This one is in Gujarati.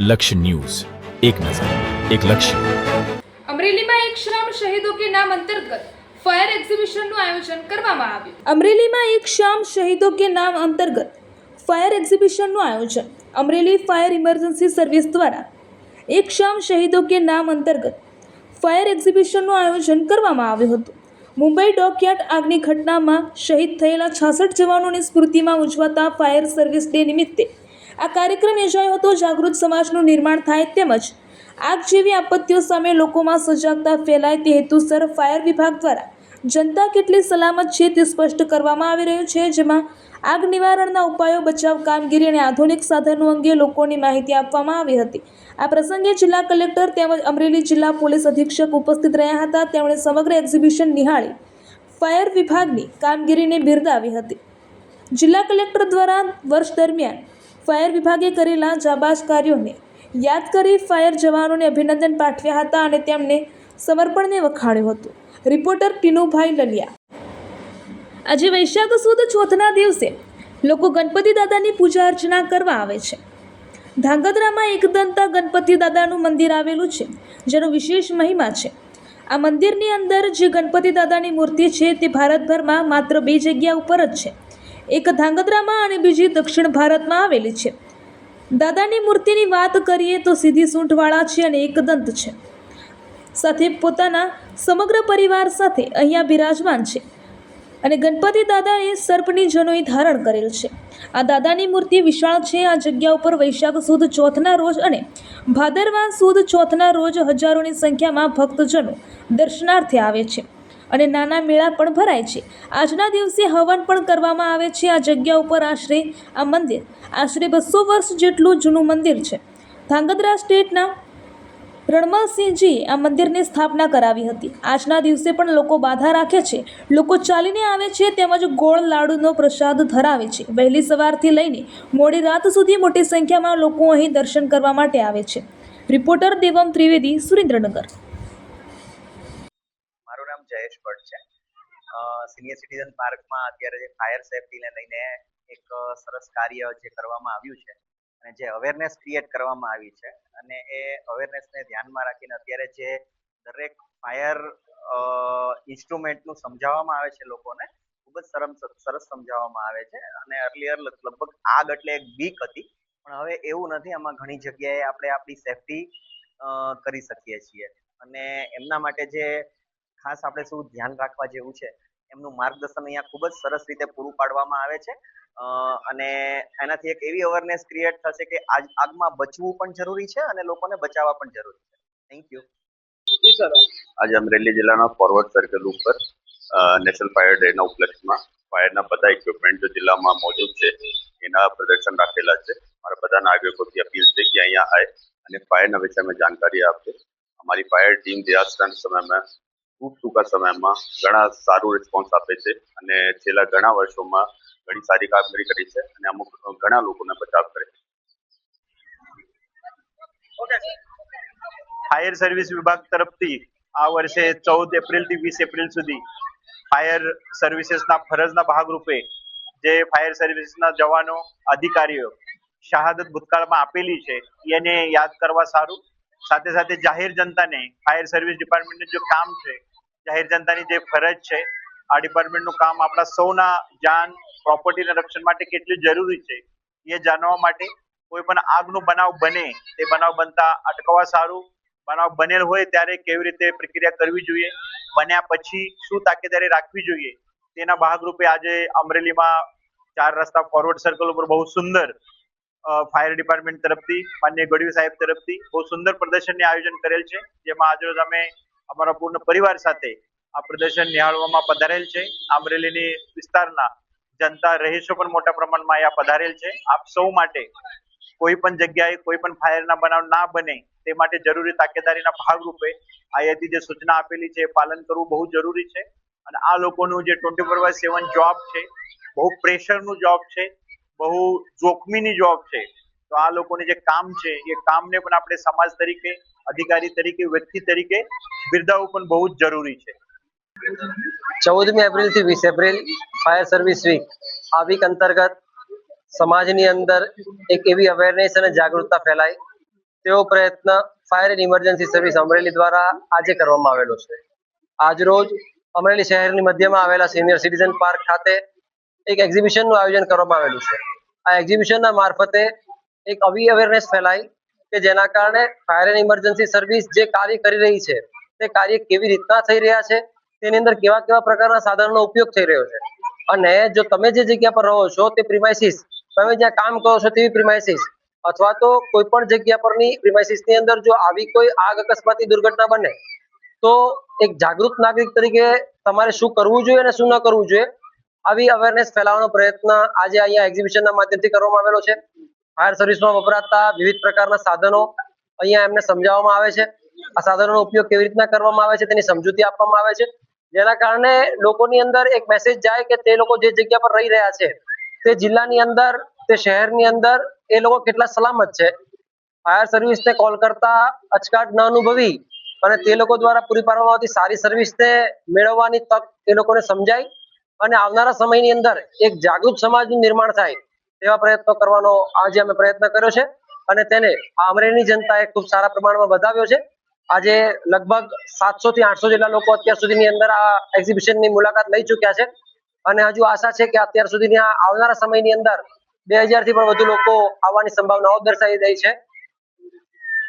लक्ष्य न्यूज, एक नजर, एक लक्ष्य। अमरेली में एक श्रम शहीदों के नाम अंतर्गत फायर एग्जीबिशनનું આયોજન કરવામાં આવ્યું। અમરેલીમાં એક શામ શહીદો કે નામ અંતર્ગત ફાયર એક્ઝિબિશનનું આયોજન અમરેલી ફાયર ઇમરજન્સી સર્વિસ દ્વારા એક શામ શહીદો કે નામ અંતર્ગત ફાયર એક્ઝિબિશનનું આયોજન કરવામાં આવ્યું હતું। મુંબઈ ડોકયાર્ડ આગની ઘટનામાં શહીદ થયેલા 66 જવાનોની સ્મૃતિમાં ઉજવાતા ફાયર સર્વિસ ડે નિમિત્તે આ કાર્યક્રમ યોજાયો હતો। જાગૃત સમાજનું નિર્માણ થાય તેમજ આગ જેવી આપત્તિઓ સામે લોકોમાં સજાગતા ફેલાય તે હેતુસર ફાયર વિભાગ દ્વારા જનતા કેટલી સલામત છે તે સ્પષ્ટ કરવામાં આવી રહ્યું છે, જેમાં આગ નિવારણના ઉપાયો, બચાવ કામગીરી અને આધુનિક સાધનો અંગે લોકોની માહિતી આપવામાં આવી હતી। આ પ્રસંગે જિલ્લા કલેક્ટર તેમજ અમરેલી જિલ્લા પોલીસ અધિક્ષક ઉપસ્થિત રહ્યા હતા। તેમણે સમગ્ર એક્ઝિબિશન નિહાળી ફાયર વિભાગની કામગીરીને બિરદાવી હતી। જિલ્લા કલેક્ટર દ્વારા વર્ષ દરમિયાન ફાયર વિભાગે કરેલા જાબાઝ કાર્યોને યાદ કરી ફાયર જવાનોને અભિનંદન પાઠવ્યા હતા અને તેમને સમર્પણને વખાણ્યું હતું। રિપોર્ટર ટીનુભાઈ લલિયા। આજે વૈશાખ સુદ ચોથના દિવસે લોકો ગણપતિ દાદાની પૂજા અર્ચના કરવા આવે છે। ધાંગધ્રામાં એકદંતા ગણપતિ દાદાનું મંદિર આવેલું છે, જેનો વિશેષ મહિમા છે। આ મંદિરની અંદર જે ગણપતિ દાદાની મૂર્તિ છે તે ભારતભરમાં માત્ર 2 જગ્યા ઉપર જ છે, એક ધાંગધ્રામાં અને બીજી દક્ષિણ ભારતમાં આવેલી છે। દાદાની મૂર્તિની વાત કરીએ તો સીધી સૂંઢવાળા છે અને એકદંત છે, સાથે પોતાના સમગ્ર પરિવાર સાથે અહીંયા બિરાજમાન છે અને ગણપતિ દાદાએ સર્પની જનોઈ ધારણ કરેલ છે। આ દાદાની મૂર્તિ વિશાળ છે। આ જગ્યા ઉપર વૈશાખ સુદ ચોથના રોજ અને ભાદરવા સુદ ચોથના રોજ હજારોની સંખ્યામાં ભક્તજનો દર્શનાર્થે આવે છે અને નાના મેળા પણ ભરાય છે। આજના દિવસે હવન પણ કરવામાં આવે છે। આ જગ્યા ઉપર આ મંદિર આશરે 200 વર્ષ જેટલું જૂનું મંદિર છે। ધાંગધ્રા સ્ટેટના રણમલસિંહજીએ આ મંદિરની સ્થાપના કરાવી હતી। આજના દિવસે પણ લોકો બાધા રાખે છે, લોકો ચાલીને આવે છે તેમજ ગોળ લાડુનો પ્રસાદ ધરાવે છે। વહેલી સવારથી લઈને મોડી રાત સુધી મોટી સંખ્યામાં લોકો અહીં દર્શન કરવા માટે આવે છે। રિપોર્ટર દેવમ ત્રિવેદી, સુરેન્દ્રનગર। મારું નામ જયેશ ભટ્ટ છે। સિનિયર સિટીઝન પાર્કમાં અત્યારે જે ફાયર સેફટીને લઈને એક સરસ કાર્ય જે કરવામાં આવ્યું છે અને જે અવેરનેસ ક્રિએટ કરવામાં આવી છે અને એ અવેરનેસને ધ્યાનમાં રાખીને અત્યારે જે દરેક ફાયર ઇન્સ્ટ્રુમેન્ટનું સમજાવવામાં આવે છે લોકોને, ખૂબ જ સરસ સમજાવવામાં આવે છે। અને અર્લિયર લગભગ આગ એટલે એક બીક હતી, પણ હવે એવું નથી। આમાં ઘણી જગ્યાએ આપણે આપણી સેફટી કરી શકીએ છીએ અને એમના માટે જે ખાસ આપણે શું ધ્યાન રાખવા જેવું છે એમનું માર્ગદર્શન અહીંયા ખૂબ જ સરસ રીતે પૂરું પાડવામાં આવે છે અને એનાથી એક એવી અવેરનેસ ક્રિએટ થશે કે આગમાં બચવું પણ જરૂરી છે અને લોકોને બચાવવા પણ જરૂરી છે। Thank you. આજે અમરેલી જિલ્લાના ફોરવર્ડ સર્કલ ઉપર નેશનલ ફાયર ડેના ઉપલક્ષમાં ફાયરના બધા ઇક્વિપમેન્ટ જો જિલ્લામાં મોજૂદ છે એના પ્રદર્શન રાખેલા છે। મારા બધા નાગરિકોથી અપીલ છે કે અહીંયા આવે અને ફાયરના વિષયમાં જાણકારી આપે। અમારી ફાયર ટીમ દિયાસ્તન સમયમાં ખૂબ ટૂંકા સમયમાં ઘણા સારું રિસ્પોન્સ આપે છે અને છેલ્લા ઘણા વર્ષોમાં ઘણી સારી કામગીરી કરી છે અને અમુક ઘણા લોકોને બચાવ કરે છે। ફાયર સર્વિસ વિભાગ તરફથી આ વર્ષે 14 એપ્રિલથી 20 એપ્રિલ સુધી ફાયર સર્વિસીસના ફરજના ભાગરૂપે જે ફાયર સર્વિસના જવાનો, અધિકારીઓ શહાદત ભૂતકાળમાં આપેલી છે એને યાદ કરવા સારું, સાથે સાથે જાહેર જનતાને ફાયર સર્વિસ ડિપાર્ટમેન્ટનું જે કામ છે, જાહેર જનતાની જે ફરજ છે, આ ડિપાર્ટમેન્ટનું કામ આપણા સૌના જાન, પ્રોપર્ટીના રક્ષણ માટે કેટલું જરૂરી છે એ જાણવા માટે કોઈ પણ આગનો બનાવ બને તે બનાવ બનતા અટકાવવા સારું, બનાવ બનેલ હોય ત્યારે કેવી રીતે પ્રક્રિયા કરવી જોઈએ, બન્યા પછી શું તાકેદારી રાખવી જોઈએ તેના ભાગરૂપે આજે અમરેલીમાં 4 રસ્તા ફોરવર્ડ સર્કલ ઉપર બહુ સુંદર ફાયર ડિપાર્ટમેન્ટ તરફથી માનનીય ગઢવી સાહેબ તરફથી બહુ સુંદર પ્રદર્શનનું આયોજન કરેલ છે, જેમાં આજરોજ અમે અમારા પૂર્ણ પરિવાર સાથે આ પ્રદર્શન નિહાળવામાં પધારેલ છે। અમરેલીની વિસ્તારના જનતા રહીશો પણ મોટા પ્રમાણમાં અહીંયા પધારેલ છે। આપ સૌ માટે કોઈ પણ જગ્યાએ કોઈ પણ ફાયરના બનાવ ના બને તે માટે જરૂરી તાકેદારીના ભાગરૂપે અહીંયાથી જે સૂચના આપેલી છે એ પાલન કરવું બહુ જરૂરી છે અને આ લોકોનું જે 24/7 જોબ છે, બહુ પ્રેશરનું જોબ છે, બહુ જોખમીની જોબ છે, તો આ લોકોનું જે કામ છે એ કામને પણ આપણે સમાજ તરીકે, અધિકારી તરીકે, વ્યક્તિ તરીકે બિરદાવવું પણ બહુ જ જરૂરી છે। 14મી એપ્રિલથી 20 એપ્રિલ ફાયર સર્વિસ વીક આ વીક અંતર્ગત સમાજની અંદર એક એવી અવેરનેસ અને જાગૃતતા ફેલાય તેવો પ્રયત્ન fire and emergency service Amreli દ્વારા આજે કરવામાં આવેલો છે. આજરોજ અમરેલી શહેરની મધ્યમાં આવેલા સિનિયર સિટીઝન પાર્ક ખાતે એક એક્ઝિબિશનનું આયોજન કરવામાં આવેલું છે. આ એક્ઝિબિશનના મારફતે એક અવેરનેસ ફેલાઈ કે જેના કારણે ફાયર એન્ડ ઇમરજન્સી સર્વિસ જે કાર્ય કરી રહી છે તે કાર્ય કેવી રીતના થઈ રહ્યા છે, તેની અંદર કેવા કેવા પ્રકારના સાધનોનો ઉપયોગ થઈ રહ્યો છે, અને જો તમે જે જગ્યા પર રહો છો તે પ્રિમાઇસીસ, તમે જ્યાં કામ કરો છો તેવી પ્રિમાઇસીસ અથવા તો કોઈ પણ જગ્યા પરની પ્રિમાઇસીસની અંદર જો આવી કોઈ આગ અકસ્માતની દુર્ઘટના બને તો એક જાગૃત નાગરિક તરીકે તમારે શું કરવું જોઈએ અને શું ન કરવું જોઈએ, આવી અવેરનેસ ફેલાવવાનો પ્રયત્ન આજે અહીંયા એક્ઝિબિશનના માધ્યમથી કરવામાં આવેલો છે. ફાયર સર્વિસમાં વપરાતા વિવિધ પ્રકારના સાધનો અહીંયા એમને સમજાવવામાં આવે છે. આ સાધનોનો ઉપયોગ કેવી રીતના કરવામાં આવે છે તેની સમજૂતી આપવામાં આવે છે, જેના કારણે લોકોની અંદર એક મેસેજ જાય કે તે લોકો જે જગ્યા પર રહી રહ્યા છે તે જિલ્લાની અંદર, તે શહેરની અંદર એ લોકો કેટલા સલામત છે. ફાયર સર્વિસને કોલ કરતા અચકાટ ન અનુભવી અને તે લોકો દ્વારા પૂરી પાડવામાં આવતી સારી સર્વિસને મેળવવાની તક એ લોકોને સમજાય અને આવનારા સમયની અંદર એક જાગૃત સમાજનું નિર્માણ થાય તેવા પ્રયત્નો કરવાનો આજે અમે પ્રયત્ન કર્યો છે અને તેને અમરેલીની જનતાએ ખૂબ સારા પ્રમાણમાં વધાવ્યો છે. આજે લગભગ 700 થી 800 જેટલા લોકો અત્યાર સુધીની અંદર આ એક્ઝિબિશનની મુલાકાત લઈ ચૂક્યા છે અને હજુ આશા છે કે અત્યાર સુધીની આવનારા સમયની અંદર 2000 થી પણ વધુ લોકો આવવાની સંભાવનાઓ દર્શાવી રહી છે.